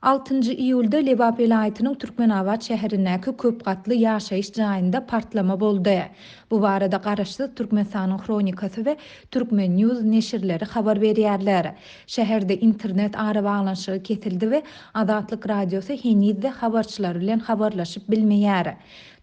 6-njy iýulda Lebap welaýatynyň Türkmenabat şäherindäki köp gatly ýaşaýyş jaýynda partlama boldy. Bu barada garaşsyz Türkmenistanyň Hronikasy we Türkmen.news neşirleri habar berýärler. Şäherde Internet arabaglanyşygy kesildi we Azatlyk Radiosy heniz-de habarçylary bilen habarlaşyp bilmeýär.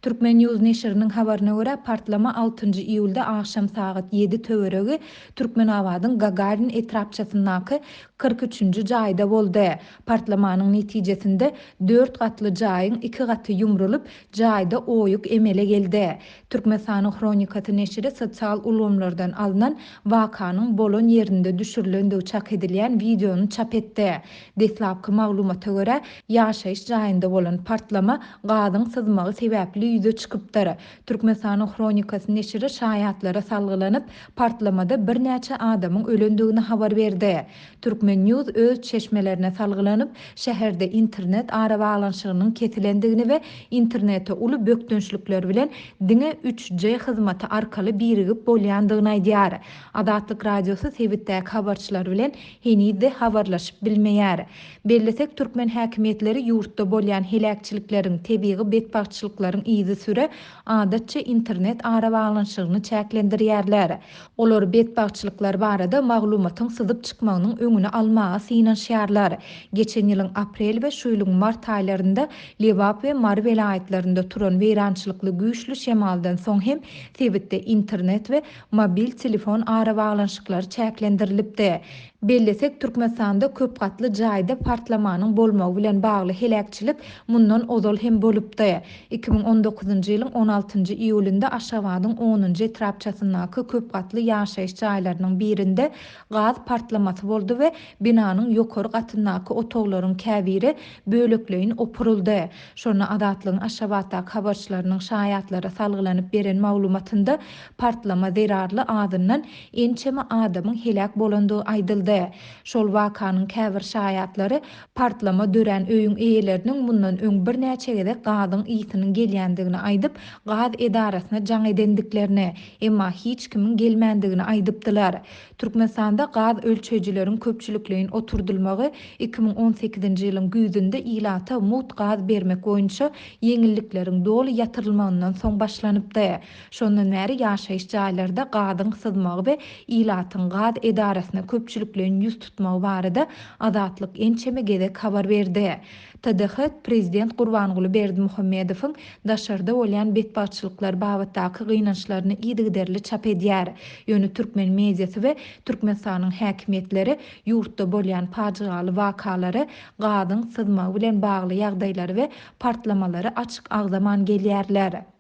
Türkmen.news neşiriniň habaryna görä partlama 6-njy iýulda akşam saat 7 töweregi Türkmenabatyň Gagarin etrapçasyndaky 43-nji jaýda boldy. Partlamanyň netijesinde 4 gatly jaýyň 2 gaty ýumrulyp, jaýda oýuk emele geldi. Türkmenistanyň Hronikasy neşiri sosial ulgamlardan alynan wakanyň bolan ýerinde düşürilendigi çak edilýän videonu çap etdi. Deslapky maglumata görä, ýaşaýyş jaýynda bolan partlama gazyň sızmagy sebäpli ýüze çykypdyr. Türkmenistanyň Hronikasy neşiri şaýatlara salgylanyp, partlamada bir näçe adamyň ölendigini habar berdi. Türkmen.news öz çeşmelerine salgylanyp, Şäherde Internet arabaglanyşygynyň kesilendigini we internete uly bökdünçlikler bilen diňe 3G hyzmaty arkaly birigip bolýandygyny aýdýar. Azatlyk Radiosy sebitdäki habarçylary bilen heniz-de habarlaşyp bilmeýär. Bellesek türkmen häkimetleri ýurtda bolýan helakçylyklaryň tebii betbagçylyklaryň izi süre adatça internet arabaglanyşygyny çäklendirýärler. Olar betbagçylyklar barada maglumatyň syzyp çykmagynyň öňüni almaga synanýarlar. Geçen ýylyň aprel we şu ýylyň mart aýlarynda Lebap we Mar welaýatlarynda turan weýrançylykly güýçlü şemaldan soň hem sebitde internet we mobil telefon arabaglanyşyklary çäklendirilipdi. Bellesek Türkmenistanda köp gatly jaýda partlamanyň bolmagy bilen bagly helakçylyk mundan ozal hem bolupdy. 2019-njy ýylyň 16-njy iýulynda Aşgabatyň 10-njy etrapçasyndaky köp gatly ýaşaýyş jaýlarynyň birinde gaz partlamasy boldy we binanyň ýokary gatyndaky otoglaryň käbiri bölekleýin opuruldy. Şonu Azatlygyň Aşgabatdaky habarçylarynyň şaýatlara salgylanyp beren maglumatynda partlama zerarly adyndan ençeme adamyň helak bolandygy aýdyldy. Şol wakanyň käbir şaýatlary partlama dören öýüň eýeleriniň mundan öň bir näçe gezek gazyň ýytynyň gelýändigini aýdyp, gaz edarasyna jaň edendiklerini, emma hiç kimin gelmändigini aýdypdylar. Türkmenistanda gaz ölçejileriň köpçülikleýin oturdulmagy 2018-nji ýylyň güýzünde ýylata mut gaz bermek boýunça ýeňillikleriň doly ýatyrylmagyndan soň başlanypdy. Şondan bäri ýaşaýyş jaýlarda gazyň sızmagy we ýylatyň gaz edarasyna köpçülikleýin ýüz tutmagy barada Azatlyk ençeme gezek habar berdi. Tadahat Prezident Gurbanguli Berdimuhammedowyň daşarda bolýan betbagçylyklar babatdaky gynançlaryny ýygyderli çap edýär. Ýöne türkmen mediasy we Türkmenistanyň häkimetleri ýurtda bolýan paçygaly wakalary, gazyň sızmagy bilen bagly ýagdaýlary we partlamalary açyk agzaman gelýärler.